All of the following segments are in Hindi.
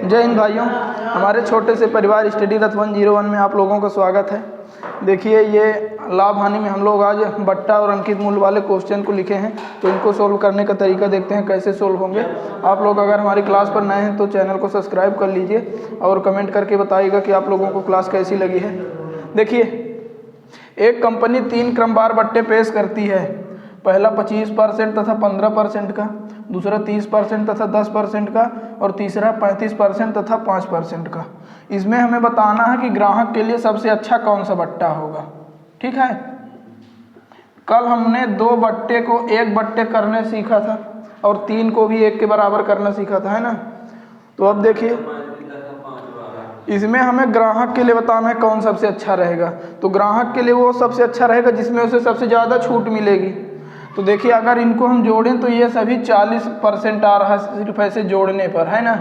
जय हिंद भाइयों, हमारे छोटे से परिवार स्टडी रथ 101 में आप लोगों का स्वागत है। देखिए, ये लाभ हानि में हम लोग आज बट्टा और अंकित मूल्य वाले क्वेश्चन को लिखे हैं, तो इनको सोल्व करने का तरीका देखते हैं कैसे सोल्व होंगे। आप लोग अगर हमारी क्लास पर नए हैं तो चैनल को सब्सक्राइब कर लीजिए और कमेंट करके बताइएगा कि आप लोगों को क्लास कैसी लगी है। देखिए, एक कंपनी 3 क्रमवार बट्टे पेश करती है। पहला 25% तथा 15% का, दूसरा 30% तथा 10% का और तीसरा 35% तथा 5% का। इसमें हमें बताना है कि ग्राहक के लिए सबसे अच्छा कौन सा बट्टा होगा। ठीक है, कल हमने 2 बट्टे को 1 बट्टे करने सीखा था और 3 को भी 1 के बराबर करना सीखा था, है ना। तो अब देखिए, इसमें हमें ग्राहक के लिए बताना है कौन सबसे अच्छा रहेगा। तो ग्राहक के लिए वो सबसे अच्छा रहेगा जिसमें उसे सबसे ज़्यादा छूट मिलेगी। तो देखिए, अगर इनको हम जोड़ें तो ये सभी 40% आ रहा है सिर्फ ऐसे जोड़ने पर, है ना।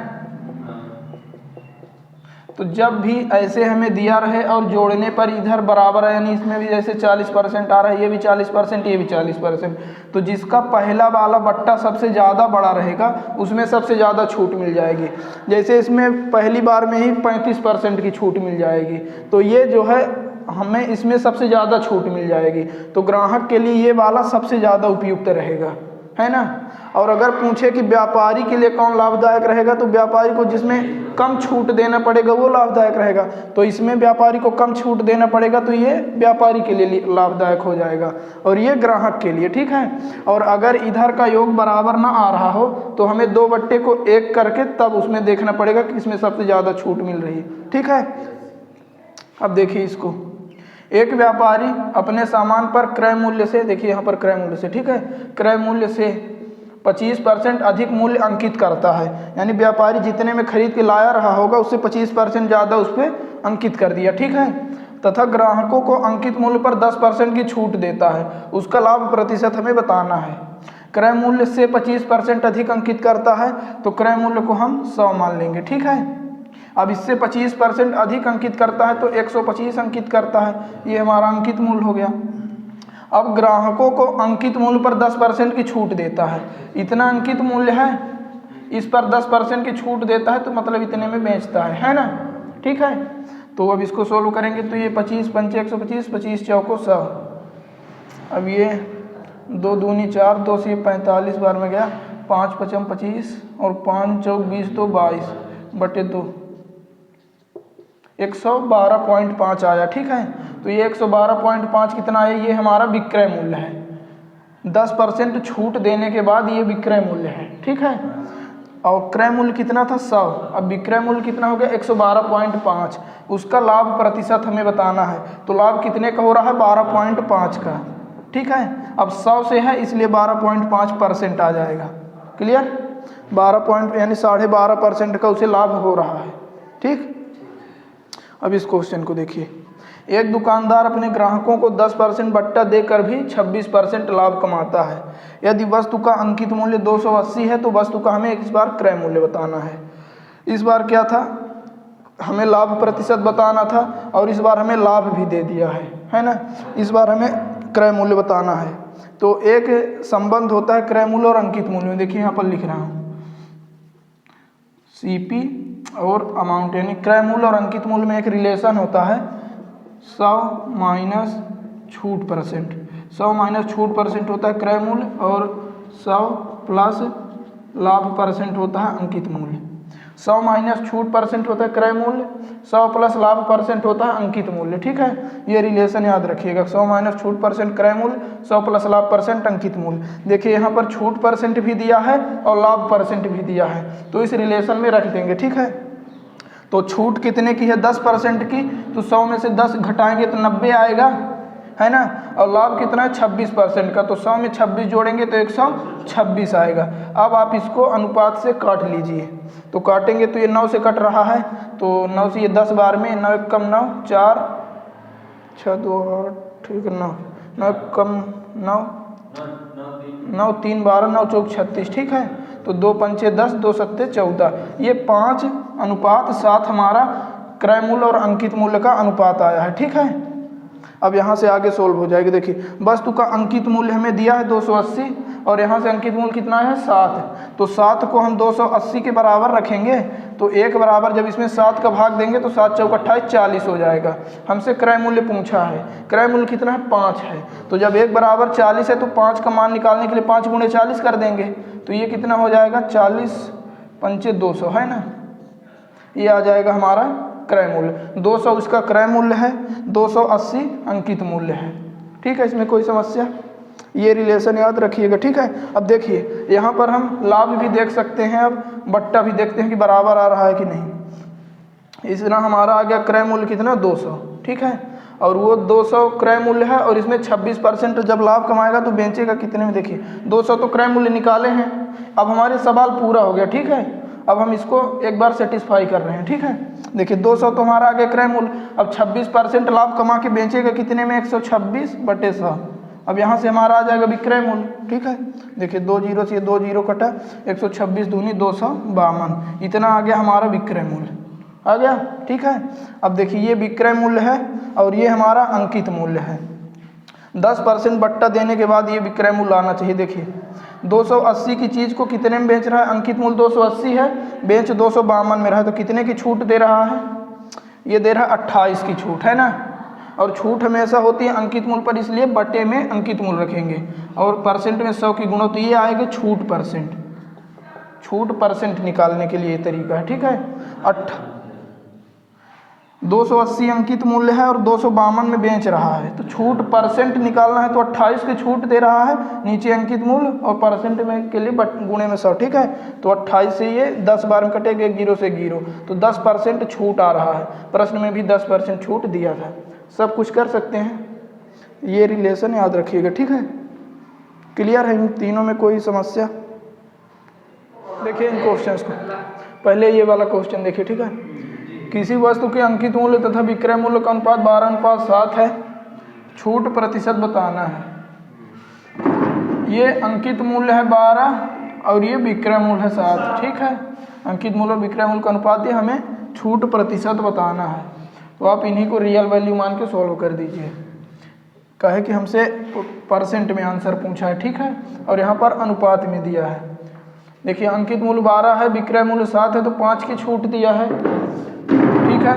तो जब भी ऐसे हमें दिया रहे और जोड़ने पर इधर बराबर है, यानी इसमें भी जैसे 40% आ रहा है, ये भी 40%, ये भी 40%, तो जिसका पहला वाला बट्टा सबसे ज़्यादा बड़ा रहेगा उसमें सबसे ज़्यादा छूट मिल जाएगी। जैसे इसमें पहली बार में ही 35% की छूट मिल जाएगी, तो ये जो है हमें इसमें सबसे ज़्यादा छूट मिल जाएगी। तो ग्राहक के लिए ये वाला सबसे ज़्यादा उपयुक्त रहेगा, है ना। और अगर पूछे कि व्यापारी के लिए कौन लाभदायक रहेगा, तो व्यापारी को जिसमें कम छूट देना पड़ेगा वो लाभदायक रहेगा। तो इसमें व्यापारी को कम छूट देना पड़ेगा, तो ये व्यापारी के लिए लाभदायक हो जाएगा और ये ग्राहक के लिए। ठीक है, और अगर इधर का योग बराबर ना आ रहा हो तो हमें 2 बट्टे को 1 करके तब उसमें देखना पड़ेगा कि इसमें सबसे ज़्यादा छूट मिल रही है। ठीक है, अब देखिए इसको, एक व्यापारी अपने सामान पर क्रय मूल्य से, देखिए यहाँ पर क्रय मूल्य से, ठीक है, क्रय मूल्य से 25% अधिक मूल्य अंकित करता है। यानी व्यापारी जितने में खरीद के लाया रहा होगा उससे 25% ज़्यादा उस पर अंकित कर दिया। ठीक है, तथा ग्राहकों को अंकित मूल्य पर 10% की छूट देता है। उसका लाभ प्रतिशत हमें बताना है। क्रय मूल्य से 25% अधिक अंकित करता है तो क्रय मूल्य को हम 100 मान लेंगे। ठीक है, अब इससे 25% अधिक अंकित करता है तो 125 अंकित करता है, ये हमारा अंकित मूल्य हो गया। अब ग्राहकों को अंकित मूल्य पर 10% की छूट देता है। इतना अंकित मूल्य है, इस पर 10% की छूट देता है तो मतलब इतने में बेचता है ना। ठीक है, तो अब इसको सोल्व करेंगे तो ये 25 पंचे 125, 25 चौको 100। अब ये 2 दूनी 4, 2 से 45 बार में गया, 5 पचम 25 और 5 चौक 20, तो 22 बटे 2, 112.5 आया। ठीक है, तो ये 112.5 कितना है, ये हमारा विक्रय मूल्य है। 10% छूट देने के बाद ये विक्रय मूल्य है। ठीक है, और क्रय मूल्य कितना था 100, अब विक्रय मूल्य कितना हो गया 112.5। उसका लाभ प्रतिशत हमें बताना है, तो लाभ कितने का हो रहा है 12.5 का। ठीक है, अब 100 से है इसलिए 12.5% आ जाएगा। क्लियर, 12 यानी 12.5% का उसे लाभ हो रहा है। ठीक, अब इस क्वेश्चन को देखिए, एक दुकानदार अपने ग्राहकों को 10% बट्टा देकर भी 26% लाभ कमाता है। यदि वस्तु का अंकित मूल्य 280 है तो वस्तु का हमें इस बार क्रय मूल्य बताना है। इस बार क्या था, हमें लाभ प्रतिशत बताना था और इस बार हमें लाभ भी दे दिया है ना। इस बार हमें क्रय मूल्य बताना है। तो एक संबंध होता है क्रय मूल्य और अंकित मूल्य में। देखिए यहाँ पर लिख रहा हूँ, CP और अमाउंट, यानी क्रय मूल्य और अंकित मूल्य में एक रिलेशन होता है 100 माइनस छूट परसेंट। 100 माइनस छूट परसेंट होता है क्रय मूल्य और 100 प्लस लाभ परसेंट होता है अंकित मूल्य। 100 माइनस छूट परसेंट होता है क्रय मूल्य, 100 प्लस लाभ परसेंट होता है अंकित मूल्य। ठीक है, ये रिलेशन याद रखिएगा, 100 माइनस छूट परसेंट क्रय मूल्य, 100 प्लस लाभ परसेंट अंकित मूल्य। देखिए यहाँ पर छूट परसेंट भी दिया है और लाभ परसेंट भी दिया है, तो इस रिलेशन में रख देंगे। ठीक है, तो छूट कितने की है 10% की, तो 100 में से 10 घटाएंगे तो 90 आएगा, है ना। और लाभ कितना है 26% का, तो 100 में 26 जोड़ेंगे तो 126 आएगा। अब आप इसको अनुपात से काट लीजिए, तो काटेंगे तो ये 9 से कट रहा है, तो 9 से ये 10 बार में, 9 एक कम 9, 4 6 2 8, ठीक है 9, 9 एक कम 9, 9 3 12, 9 चौक 36। ठीक है, तो 2 पंचे 10, 2 सत्ते 14, ये 5 अनुपात 7 हमारा क्रय मूल्य और अंकित मूल्य का अनुपात आया है। ठीक है, अब यहाँ से आगे सोल्व हो जाएगी। देखिए, वस्तु का अंकित मूल्य हमें दिया है 280 और यहाँ से अंकित मूल्य कितना है 7 है। तो 7 को हम 280 के बराबर रखेंगे तो 1 बराबर जब इसमें 7 का भाग देंगे तो 7 चौक 28 40 हो जाएगा। हमसे क्रय मूल्य पूछा है, क्रय मूल्य कितना है 5 है। तो जब 1 बराबर 40 है तो 5 का मान निकालने के लिए 5 गुणे 40 कर देंगे तो ये कितना हो जाएगा 40 पंचे 200 है ना, ये आ जाएगा हमारा क्रय मूल्य। 200 उसका क्रय मूल्य है, 280 अंकित मूल्य है। ठीक है, इसमें कोई समस्या, ये रिलेशन याद रखिएगा। ठीक है, अब देखिए यहाँ पर हम लाभ भी देख सकते हैं, अब बट्टा भी देखते हैं कि बराबर आ रहा है कि नहीं। इस तरह हमारा आ गया क्रय मूल्य कितना 200। ठीक है, और वो 200 क्रय मूल्य है और इसमें 26% जब लाभ कमाएगा तो बेचेगा कितने में। देखिए 200 तो क्रय मूल्य निकाले हैं, अब हमारे सवाल पूरा हो गया। ठीक है, अब हम इसको एक बार सेटिस्फाई कर रहे हैं। ठीक है, देखिए 200 तो हमारा आ गया क्रय मूल्य, अब 26% लाभ कमा के बेचेगा कितने में 126/100। अब यहाँ से हमारा आ जाएगा विक्रय मूल्य। ठीक है, देखिए 2 जीरो से 2 जीरो कटा, 126 दूनी 252, इतना आ गया हमारा विक्रय मूल्य आ गया। ठीक है, अब देखिए ये विक्रय मूल्य है और ये हमारा अंकित मूल्य है। 10% बट्टा देने के बाद ये विक्रय मूल्य आना चाहिए। देखिए 280 की चीज़ को कितने में बेच रहा है, अंकित मूल्य 280 है, बेच 252 में रहा है, तो कितने की छूट दे रहा है, ये दे रहा है 28 की छूट है ना। और छूट हमेशा होती है अंकित मूल्य पर, इसलिए बटे में अंकित मूल्य रखेंगे और परसेंट में 100 की गुणा, तो ये आएगा छूट परसेंट। छूट परसेंट निकालने के लिए तरीका है। ठीक है, 280 अंकित मूल्य है और 252 में बेच रहा है, तो छूट परसेंट निकालना है तो 28 की छूट दे रहा है, नीचे अंकित मूल्य और परसेंट में के लिए गुणे में 100। ठीक है, तो 28 से ये 10 बार में कटेगा, 1 जीरो से 1 जीरो, तो 10% छूट आ रहा है। प्रश्न में भी 10% छूट दिया था। सब कुछ कर सकते हैं, ये रिलेशन याद रखिएगा। ठीक है, क्लियर है इन तीनों में कोई समस्या। देखिए इन क्वेश्चंस को, पहले ये वाला क्वेश्चन देखिए। ठीक है, किसी वस्तु के अंकित मूल्य तथा विक्रय मूल्य का अनुपात 12:7 है, छूट प्रतिशत बताना है। ये अंकित मूल्य है 12 और ये विक्रय मूल्य है 7। ठीक है, अंकित मूल्य और विक्रय मूल्य का अनुपात है, हमें छूट प्रतिशत बताना है। तो आप इन्हीं को रियल वैल्यू मान के सॉल्व कर दीजिए। कहे कि हमसे परसेंट में आंसर पूछा है। ठीक है, और यहाँ पर अनुपात में दिया है। देखिए अंकित मूल्य 12 है, विक्रय मूल्य 7 है, तो 5 की छूट दिया है। ठीक है,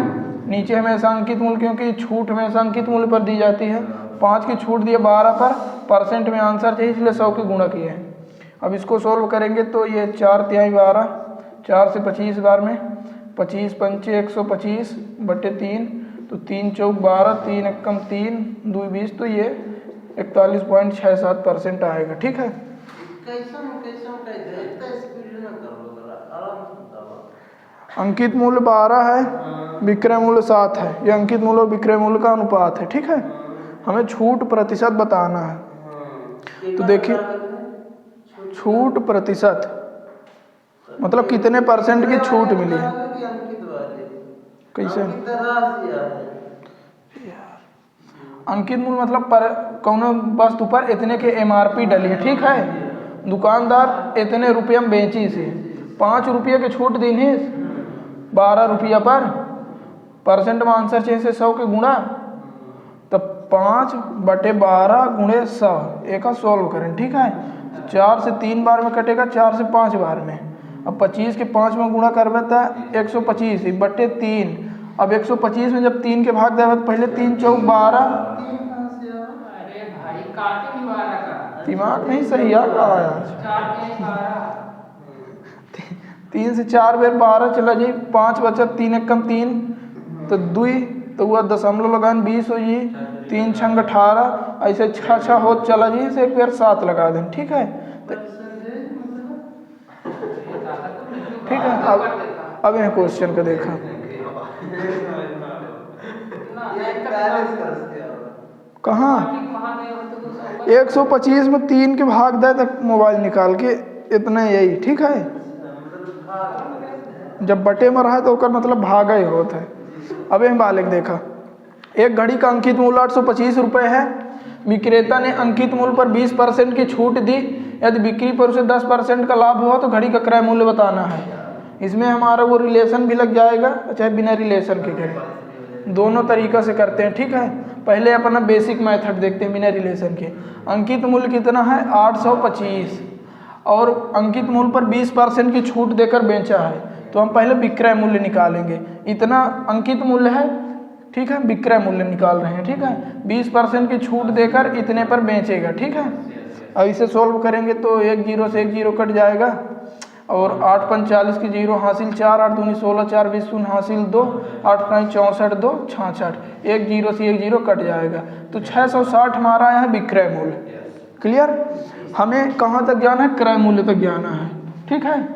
नीचे हमेशा अंकित मूल्य, क्योंकि छूट हमेशा अंकित मूल्य पर दी जाती है। 5 की छूट दिया 12 पर, परसेंट में आंसर चाहिए इसलिए 100 की गुणा किए हैं। अब इसको सोल्व करेंगे तो ये 4 तिहाई 12, 4 से 25 बार में 25 पंचे 125/3, तो 3 चौक 12, 3 एकम 3, 2 20, तो ये 41.67% आएगा। ठीक है, अंकित मूल्य 12 है, विक्रय मूल्य 7 है, ये अंकित मूल्य और विक्रय मूल्य का अनुपात है। ठीक है, हमें छूट प्रतिशत बताना है। तो देखिए छूट प्रतिशत मतलब कितने परसेंट की छूट मिली है। कैसे अंकित मूल्य मतलब पर कौनो वस्तु पर इतने के MRP डली है। ठीक है, दुकानदार इतने रुपये में बेची से 5 रुपये की छूट दी है 12 रुपया पर, परसेंट में आंसर चाहिए से 100 के गुणा, तब 5/12 गुणे 100 एक सॉल्व करें। ठीक है, 4 से 3 बार में कटेगा, 4 से 5 बार में। अब 25 के 5 में गुणा करवे तो 125/3। अब 125 में जब 3 के भाग देवे तो पहले 3 चौक 12, दिमाग नहीं सही यार, 3 से 4 बेर 12 चला जी, 5 बचा, 3 एकम 3, तो 2, तो वह दशमलव लगान 20 हो जी, 3 छंग 18, ऐसे 6 हो चला जी, से एक बेर 7 लगा दें। ठीक है, ठीक है, अब यह क्वेश्चन को देखा, कहाँ 125 में 3 के भाग दे तक मोबाइल निकाल के इतना यही। ठीक है, जब बटे में रहा तो ओकर मतलब भागा ही होता है। अब हम बालक देखा, एक घड़ी का अंकित मूल्य 825 रुपये है, विक्रेता ने अंकित मूल्य पर 20% की छूट दी, यदि बिक्री पर उसे 10% का लाभ हुआ तो घड़ी का क्रय मूल्य बताना है। इसमें हमारा वो रिलेशन भी लग जाएगा, चाहे बिना रिलेशन के करें, दोनों तरीक़ा से करते हैं। ठीक है, पहले अपना बेसिक मेथड देखते हैं बिना रिलेशन के। अंकित मूल्य कितना है 825 और अंकित मूल्य पर 20% की छूट देकर बेचा है, तो हम पहले विक्रय मूल्य निकालेंगे। इतना अंकित मूल्य है, ठीक है, विक्रय मूल्य निकाल रहे हैं, ठीक है। 20% की छूट देकर इतने पर बेचेगा, ठीक है। अब इसे सोल्व करेंगे तो 1 0 से 1 0 कट जाएगा और 8 5 40 की 0 हासिल 4, 8 दूनी 16, 4 20 शून्य हासिल 2, 8 5 64, 2 66, 1 0 से 1 0 कट जाएगा। तो 660 हमारा आया है विक्रय मूल्य। क्लियर। हमें कहाँ तक जाना है, क्रय मूल्य तक जाना है, ठीक है।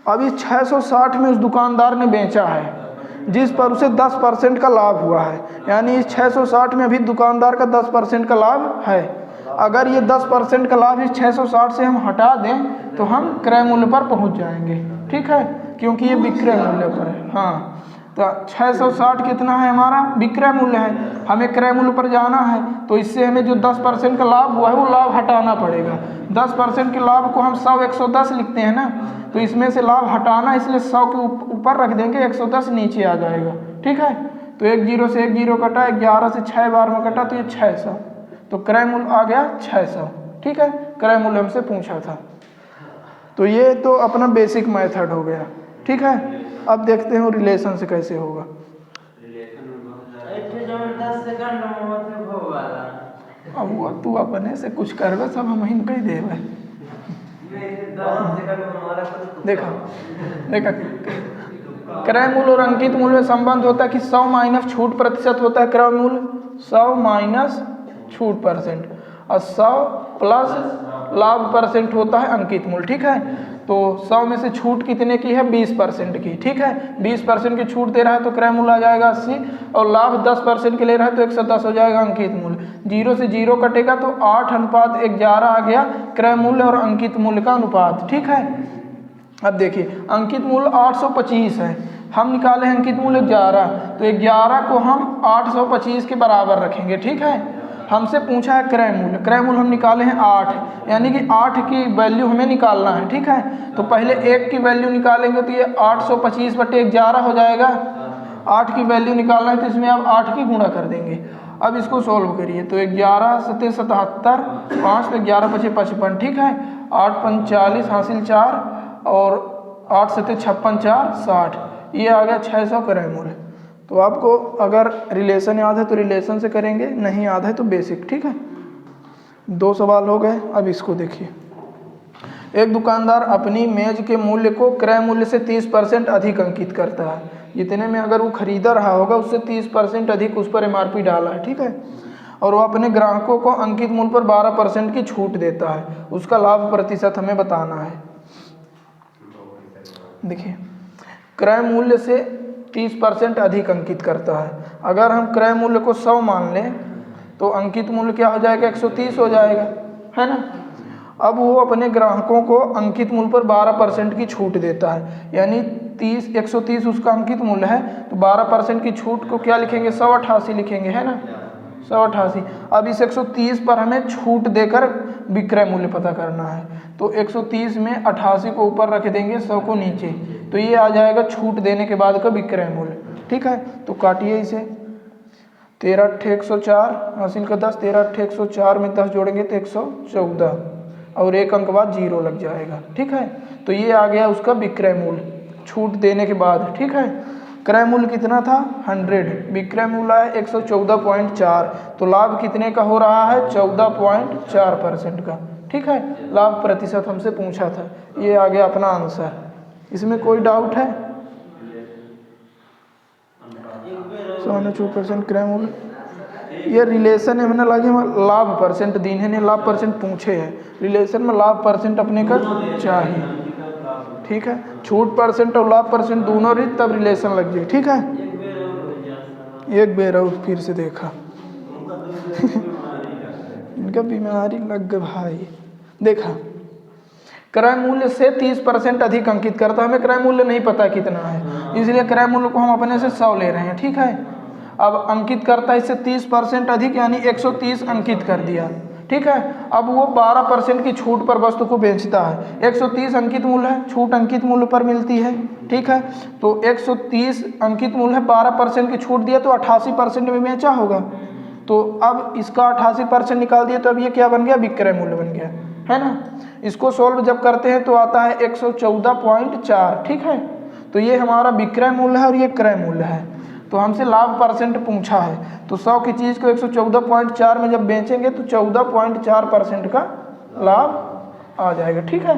अब इस 660 में उस दुकानदार ने बेचा है जिस पर उसे 10% का लाभ हुआ है, यानी इस 660 में अभी दुकानदार का 10% का लाभ है। अगर ये 10% का लाभ इस 660 से हम हटा दें तो हम क्रय मूल्य पर पहुंच जाएंगे, ठीक है, क्योंकि ये विक्रय मूल्य पर है। हाँ, तो 660 कितना है हमारा विक्रय मूल्य है, हमें क्रय मूल्य पर जाना है, तो इससे हमें जो 10% का लाभ हुआ है वो लाभ हटाना पड़ेगा। 10% के लाभ को हम 100 110 लिखते हैं ना, तो इसमें से लाभ हटाना, इसलिए 100 के ऊपर रख देंगे, 110 नीचे आ जाएगा, ठीक है। तो 1 0 से 1 0 कटा, 11 से 6 बार में कटा, तो ये 600, तो क्रय मूल्य आ गया 600, ठीक है। क्रय मूल्य हमसे पूछा था। तो ये तो अपना बेसिक मेथड हो गया, ठीक है। अब देखते हैं रिलेशन से कैसे होगा। अब वो तू अपने से कुछ करवे, सब हम ही कही देवे। देखा देखा, क्रय मूल्य और अंकित मूल्य में संबंध होता है कि 100 माइनस छूट प्रतिशत होता है क्रय मूल्य, 100 माइनस छूट परसेंट, और 100 प्लस लाभ परसेंट होता है अंकित मूल्य, ठीक है। तो 100 में से छूट कितने की है 20% की, ठीक है। 20% की छूट दे रहा है तो क्रय मूल्य आ जाएगा 80, और लाभ 10% के ले रहा है तो 110 हो जाएगा अंकित मूल्य। 0 से 0 कटेगा तो 8:11 आ गया क्रय मूल्य और अंकित मूल्य का अनुपात, ठीक है। अब देखिए अंकित मूल्य 825 है, हम निकाले हैं अंकित मूल्य 11, तो 11 को हम 825 के बराबर रखेंगे, ठीक है। हमसे पूछा है क्रय मूल्य, क्रय मूल्य हम निकाले हैं 8, यानी कि 8 की वैल्यू हमें निकालना है, ठीक है। तो पहले 1 की वैल्यू निकालेंगे तो ये 825/11 हो जाएगा। 8 की वैल्यू निकालना है तो इसमें आप 8 की गुणा कर देंगे। अब इसको सॉल्व करिए तो 11 7 77, 5 तो 11 5 55, ठीक है। 8 5 40 हासिल 4 और 8 7 56 4 60, ये आ गया 600 क्रय मूल्य। तो आपको अगर रिलेशन याद है तो रिलेशन से करेंगे, नहीं याद है तो बेसिक, ठीक है। 2 सवाल हो गए। अब इसको देखिए, एक दुकानदार अपनी मेज के मूल्य को क्रय मूल्य से 30% अधिक अंकित करता है, जितने में अगर वो खरीदा रहा होगा उससे 30% अधिक उस पर MRP डाला है, ठीक है। और वो अपने ग्राहकों को अंकित मूल्य पर 12% की छूट देता है, उसका लाभ प्रतिशत हमें बताना है। देखिए क्रय मूल्य से 30% अधिक अंकित करता है, अगर हम क्रय मूल्य को 100 मान लें तो अंकित मूल्य क्या हो जाएगा 130 हो जाएगा, है ना। अब वो अपने ग्राहकों को अंकित मूल्य पर 12% की छूट देता है, यानी 130 उसका अंकित मूल्य है, तो 12% की छूट को क्या लिखेंगे 188 लिखेंगे, है ना, 188। अब इस 130 पर हमें छूट देकर विक्रय मूल्य पता करना है, तो 130 में 88 को ऊपर रख देंगे, 100 को नीचे, तो ये आ जाएगा छूट देने के बाद का विक्रय मूल्य, ठीक है। तो काटिए इसे, 13 8 104 हासिल का 10, 13 8 104 में 10 जोड़ेंगे तो 114, और एक अंक बाद 0 लग जाएगा, ठीक है। तो ये आ गया उसका विक्रय मूल्य छूट देने के बाद, ठीक है। क्रय मूल्य कितना था 100, विक्रय मूल्य है 114.4, तो लाभ कितने का हो रहा है 14.4% का, ठीक है। लाभ प्रतिशत हमसे पूछा था, ये आ गया अपना आंसर। इसमें कोई डाउट है? 104% क्रय मूल्य, ये रिलेशन है, मैंने लगे लाभ परसेंट दिन है, लाभ परसेंट पूछे हैं, रिलेशन में लाभ परसेंट अपने का चाहिए, ठीक है। छूट परसेंट और लाभ परसेंट दोनों रही तब रिलेशन लग जाए, ठीक है। एक बेर और फिर से देखा इनका बीमारी लग गई भाई। देखा क्रय मूल्य से 30% अधिक अंकित करता है, हमें क्रय मूल्य नहीं पता कितना है, इसलिए क्रय मूल्य को हम अपने से 100 ले रहे हैं, ठीक है। अब अंकित करता है इससे 30% अधिक, यानी 130 अंकित कर दिया, ठीक है। अब वो 12% की छूट पर वस्तु को बेचता है, 130 अंकित मूल्य है, छूट अंकित मूल्य पर मिलती है, ठीक है। तो 130 अंकित मूल्य है, 12% की छूट दिया तो 88% में बेचा होगा, तो अब इसका 88% निकाल दिए तो अब ये क्या बन गया, विक्रय मूल्य बन गया, है ना। इसको सोल्व जब करते हैं तो आता है 114.4, ठीक है। तो ये हमारा विक्रय मूल्य है और ये क्रय मूल्य है। तो हमसे लाभ परसेंट पूछा है, तो 100 की चीज़ को 114.4 में जब बेचेंगे तो 14.4% का लाभ आ जाएगा, ठीक है।